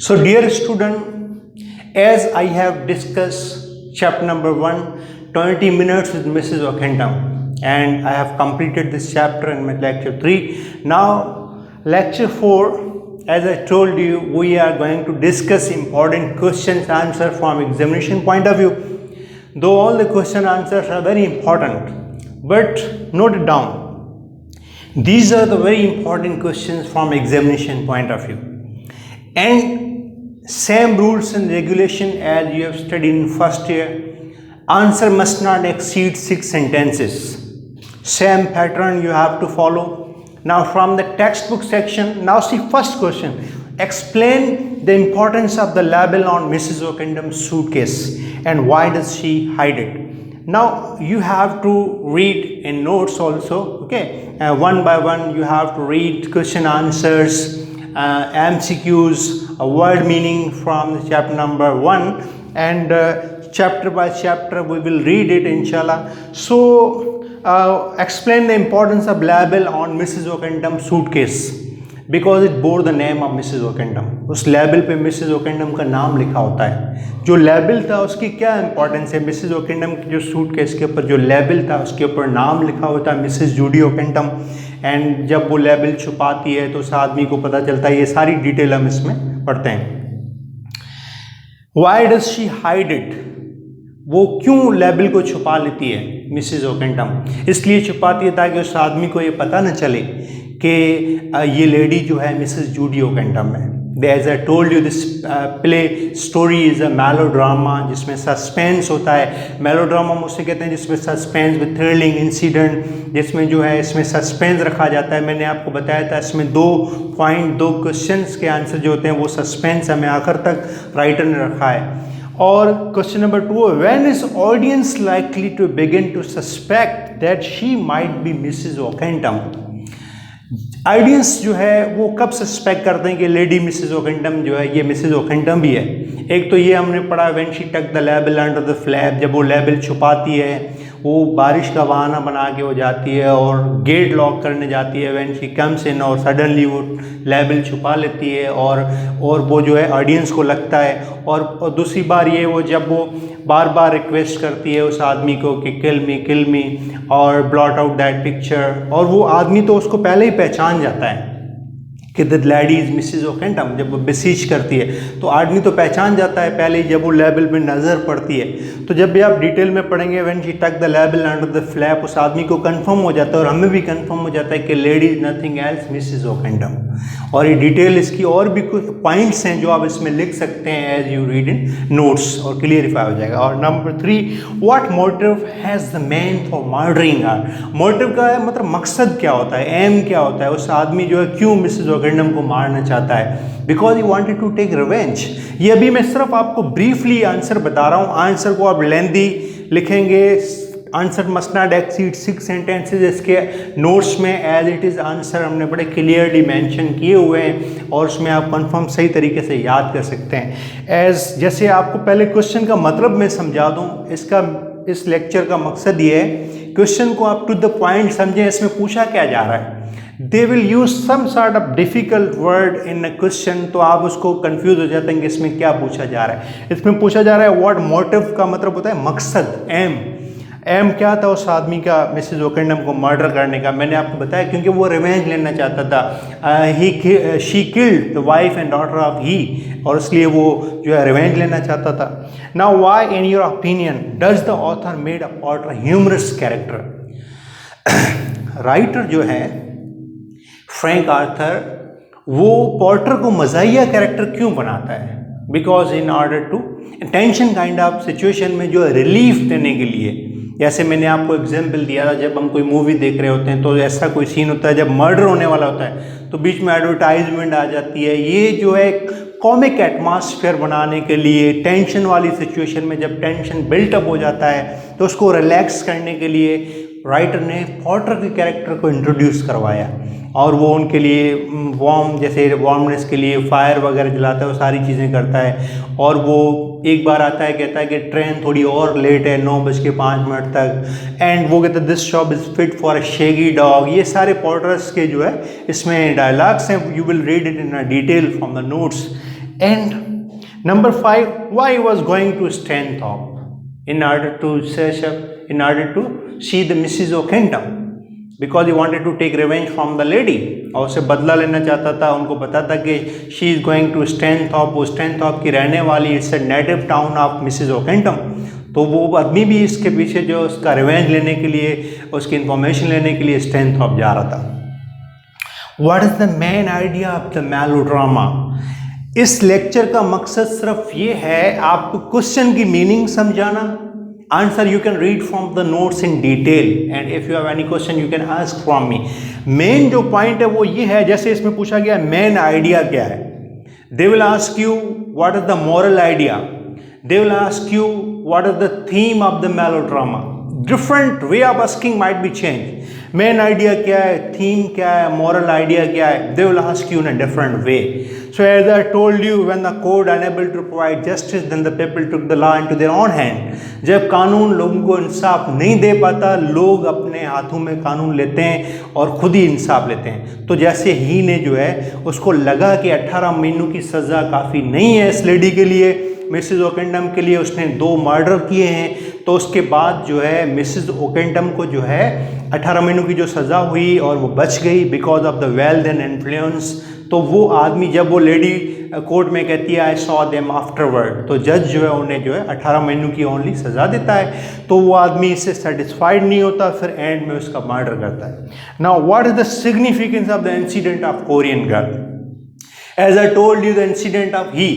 So, dear student, as I have discussed chapter number 1, 20 minutes with Mrs. Ockendam, and I have completed this chapter in my lecture 3. Now, lecture 4, as I told you, we are going to discuss important questions answer from examination point of view. Though all the question answers are very important, but note it down. These are the very important questions from examination point of view. And same rules and regulation as you have studied in first year. Answer must not exceed 6 sentences. Same pattern you have to follow. Now from the textbook section, now see first question. Explain the importance of the label on Mrs. Ockendam's suitcase and why does she hide it. Now you have to read in notes also, okay, one by one you have to read question answers, MCQs, a word meaning from chapter number 1, and chapter by chapter we will read it inshallah. So explain the importance of label on Mrs. Ockendam's suitcase because it bore the name of Mrs. Ockendam. उस label पे Mrs ओकेंडम का नाम लिखा होता है. जो label था उसकी क्या इंपॉर्टेंस है. मिसेज ओकेंडम की जो सूटकेस के ऊपर जो लेबल था उसके ऊपर नाम लिखा होता है मिसेज जूडी ओकेंडम. एंड जब वो लेबल छुपाती है तो उस आदमी को पता चलता है. ये सारी डिटेल हम इसमें पढ़ते हैं. Why does she hide it, वो क्यों लेबल को छुपा लेती है मिसेज ओकेंडम. इसलिए छुपाती है ताकि उस आदमी को ये पता न चले कि ये लेडी जो है मिसेस जूडी ओकेंडम है. As I told you this play story is a melodrama जिसमें सस्पेंस होता है. मेलोड्रामा मुझसे कहते हैं जिसमें सस्पेंस विद थ्रिलिंग इंसिडेंट, जिसमें जो है इसमें सस्पेंस रखा जाता है. मैंने आपको बताया था इसमें 2 क्वेश्चंस के आंसर जो होते हैं वो सस्पेंस हमें आखिर तक राइटर ने रखा है. और question number 2, when is audience likely to begin to suspect that she might be Mrs Ockendon. Audience जो है वो कब सस्पेक्ट करते हैं कि लेडी मिसेज ओकेंडम जो है ये मिसेज ओकेंडम भी है. एक तो ये हमने पढ़ा व्हेन शी टक the label under the flap, जब वो लेबल छुपाती है वो बारिश का बहाना बना के वो जाती है और गेट लॉक करने जाती है. व्हेन शी कम्स इन और सडनली वो लेबल छुपा लेती है और वो जो है ऑडियंस को लगता है. और दूसरी बार ये वो जब वो बार बार रिक्वेस्ट करती है उस आदमी को कि किल मी और ब्लॉट आउट दैट पिक्चर, और वो आदमी तो उसको पहले ही पहचान जाता है कि द लेडी इज़ मिसेज ओकेंडम. जब वो बेसीज करती है तो आदमी तो पहचान जाता है पहले ही जब वो लेबल में नज़र पड़ती है. तो जब भी आप डिटेल में पढ़ेंगे व्हेन शी टक the label under the flap, उस आदमी को कंफर्म हो जाता है और हमें भी कंफर्म हो जाता है कि lady is nothing else Mrs Ockendon. और ये डिटेल इसकी और भी कुछ पॉइंट्स हैं जो आप इसमें लिख सकते हैं as you read in notes और क्लियरिफाई हो जाएगा. और number 3, what motive has the man for murdering her. Motive का मतलब मकसद क्या होता है, एम क्या होता है. उस आदमी जो है क्यों मिसेज ओकेंडम को मारना चाहता है. Because he wanted to take revenge. ये अभी मैं सिर्फ आपको ब्रीफली आंसर बता रहा हूँ. आंसर को आप लेंदी लिखेंगे. Answer must not exceed 6 sentences. इसके नोट्स में एज इट इज़ आंसर हमने बड़े क्लियरली मेंशन किए हुए हैं और उसमें आप कंफर्म सही तरीके से याद कर सकते हैं. एज जैसे आपको पहले क्वेश्चन का मतलब मैं समझा दूँ. इस लेक्चर का मकसद ये है क्वेश्चन को आप टू द पॉइंट समझें. इसमें पूछा क्या जा रहा है. They will use some sort of difficult word in a question, तो आप उसको कंफ्यूज हो जाते हैं कि इसमें क्या पूछा जा रहा है. इसमें पूछा जा रहा है व्हाट मोटिव का मतलब होता है मकसद, एम क्या था उस आदमी का मिसेज ओकेंडम को मर्डर करने का. मैंने आपको बताया क्योंकि वो रिवेंज लेना चाहता था. She killed the wife and daughter of he, और इसलिए वो जो है रिवेंज लेना चाहता था. Now why in your opinion does the author made a Potter humorous character. Writer जो है फ्रैंक आर्थर वो पॉटर को मज़ाहिया कैरेक्टर क्यों बनाता है. Because in order to tension kind of situation में जो है रिलीफ देने के लिए. जैसे मैंने आपको एग्जाम्पल दिया था, जब हम कोई मूवी देख रहे होते हैं तो ऐसा कोई सीन होता है जब मर्डर होने वाला होता है तो बीच में एडवर्टाइजमेंट आ जाती है. ये जो है कॉमिक एटमॉस्फेयर बनाने के लिए, टेंशन वाली सिचुएशन में जब टेंशन बिल्टअप हो जाता है तो उसको रिलैक्स करने के लिए राइटर ने पॉटर के कैरेक्टर को इंट्रोड्यूस करवाया. और वो उनके लिए वार्मनेस के लिए फायर वगैरह जलाता है, वो सारी चीज़ें करता है. और वो एक बार आता है कहता है कि ट्रेन थोड़ी और लेट है 9:05 तक, एंड वो कहता है this shop is fit for a shaggy dog. ये सारे पॉटर्स के जो है इसमें डायलॉग्स हैं. You will read it in a detail from the notes. And number 5, why he was going to Stanthorpe in order to see the Mrs. Oquentum, because he wanted to take revenge from the lady, और उसे बदला लेना चाहता था। उनको पता था कि she is going to Stanthorpe, वो Stanthorpe की रहने वाली, it's a native town of Mrs. Oquentum। तो वो आदमी भी इसके पीछे जो उसका रिवेंज लेने के लिए, उसकी इंफॉर्मेशन लेने के लिए Stanthorpe जा रहा था। What is the main idea of the melodrama? इस लेक्चर का मकसद सिर्फ ये है आपको क्वेश्चन की मीनिंग समझाना। Answer you can read from the notes in detail, and if you have any question you can ask from me. Main जो पॉइंट है वो ये है, जैसे इसमें पूछा गया मेन आइडिया क्या है, they will ask you what is the moral idea, they will ask you what is the theme of the melodrama. Different way of asking might be change. Main idea क्या है, theme क्या है, moral idea क्या है, they will ask you in a different way. So as I told you, when the court unable to provide justice, then the people took the law into their own hand. जब कानून लोगों को इंसाफ नहीं दे पाता, लोग अपने हाथों में कानून लेते हैं और खुद ही इंसाफ लेते हैं। तो जैसे ही ने जो है उसको लगा कि 18 महीनों की सज़ा काफ़ी नहीं है इस लेडी के लिए, मिसेस ओकेंटम के लिए, उसने 2 मर्डर किए हैं, तो उसके बाद जो है मिसेस ओकेंटम को जो है 18 महीनों की जो सज़ा हुई और वो बच गई because of the wealth and influence. तो वो आदमी, जब वो लेडी कोर्ट में कहती है आई सॉ देम आफ्टरवर्ड, तो जज जो है उन्हें जो है 18 महीनों की ओनली सज़ा देता है। तो वो आदमी इससे सेटिस्फाइड नहीं होता, फिर एंड में उसका मर्डर करता है। Now what is the significance of the incident of Korean girl? As I told you the incident of he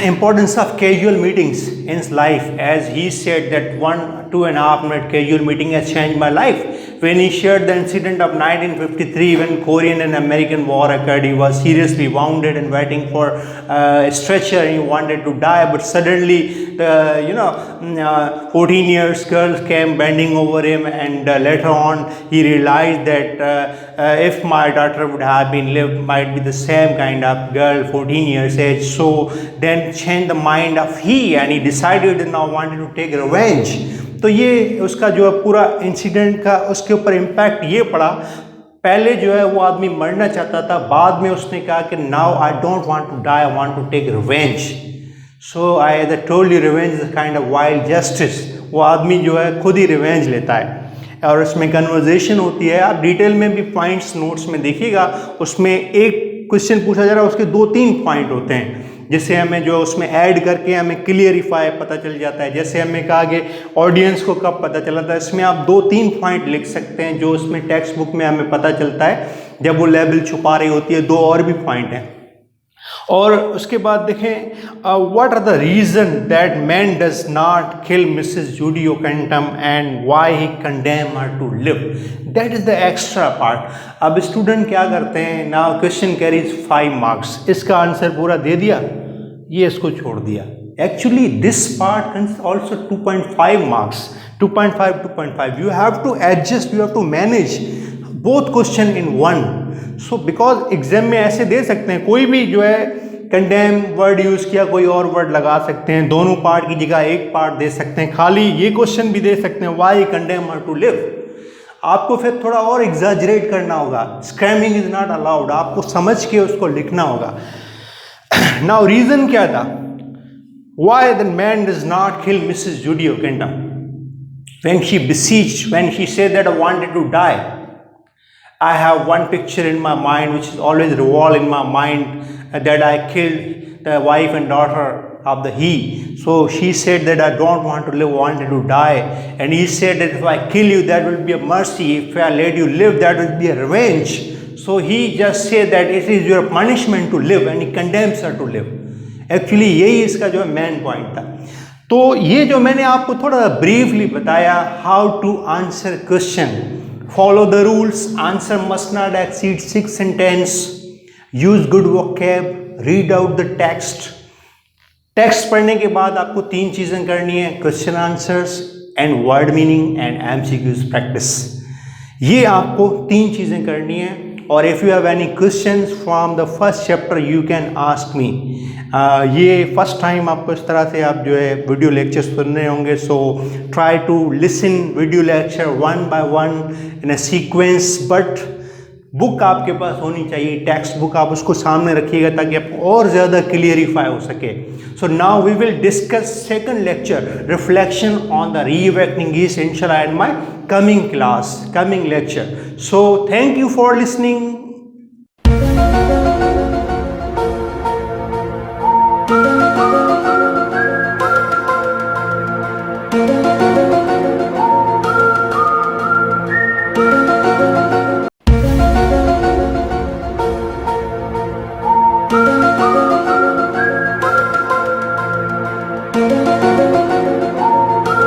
importance of casual meetings in his life, as he said that 1-2.5 minute casual meeting has changed my life. When he shared the incident of 1953 when Korean and American war occurred, he was seriously wounded and waiting for a stretcher, and he wanted to die, but suddenly the 14 years girl came bending over him, and later on he realized that if my daughter would have been lived, might be the same kind of girl, 14 years age. So then changed the mind of he, and he decided and now wanted to take revenge. तो ये उसका जो पूरा incident का उसके ऊपर impact ये पड़ा। पहले जो है वो आदमी मरना चाहता था, बाद में उसने कहा कि now I don't want to die, I want to take revenge. So I as I told you, revenge is kind of wild justice. वो आदमी जो है खुद ही रिवेंज लेता है और उसमें कन्वर्जेशन होती है। आप डिटेल में भी पॉइंट्स नोट्स में देखिएगा, उसमें एक क्वेश्चन पूछा जा रहा है, उसके 2-3 पॉइंट होते हैं जिससे हमें जो उसमें ऐड करके हमें क्लियरिफाई पता चल जाता है। जैसे हमें कहा कि ऑडियंस को कब पता चला था, इसमें आप 2-3 पॉइंट लिख सकते हैं जो उसमें टेक्स्ट बुक में हमें पता चलता है जब वो लेबल छुपा रही होती है। 2 और भी पॉइंट हैं। और उसके बाद देखें what are the reason that man does not kill Mrs Judy Ockendon and why he condemn her to live, that is the extra part. अब स्टूडेंट क्या करते हैं, नाउ क्वेश्चन कैरीज 5 मार्क्स, इसका आंसर पूरा दे दिया, ये इसको छोड़ दिया। Actually this part can also 2.5 marks, 2.5 you have to adjust, you have to manage both question in one. So because exam में ऐसे दे सकते हैं, कोई भी जो है कंडेम वर्ड यूज़ किया, कोई और वर्ड लगा सकते हैं, दोनों पार्ट की जगह एक पार्ट दे सकते हैं, खाली ये क्वेश्चन भी दे सकते हैं why condemn her to live. आपको फिर थोड़ा और एग्जैजरेट करना होगा, स्क्रैमिंग इज नॉट अलाउड, आपको समझ के उसको लिखना होगा। नाउ रीज़न क्या था, why the man does not kill Mrs Judy Ockendon when she beseeched, when she said that I wanted to die. I have one picture in my mind which is always revolve in my mind, that I killed the wife and daughter of the he. So she said that I don't want to live, wanted to die, and he said that if I kill you that will be a mercy, if I let you live that will be a revenge. So he just said that it is your punishment to live, and he condemns her to live. Actually यही इसका जो main point था। तो ये जो मैंने आपको थोड़ा ब्रीफली बताया, how to answer question, follow the rules, answer must not exceed 6 sentences, use good vocab, read out the text. Text पढ़ने के बाद आपको 3 चीज़ें करनी है, question answers and word meaning and MCQs practice. ये आपको 3 चीज़ें करनी है। और if you have any questions from the first chapter you can ask me. ये फर्स्ट टाइम आपको इस तरह से आप जो है वीडियो लेक्चर सुन रहे होंगे, so try to listen video lecture 1 by 1 in a sequence, but book आपके पास होनी चाहिए, टेक्स्ट बुक, आप उसको सामने रखिएगा ताकि आपको और ज़्यादा क्लियरिफाई हो सके. So now we will discuss second lecture, reflection on the reawakening east, इंशाल्लाह, in my coming class, coming lecture. So thank you for listening.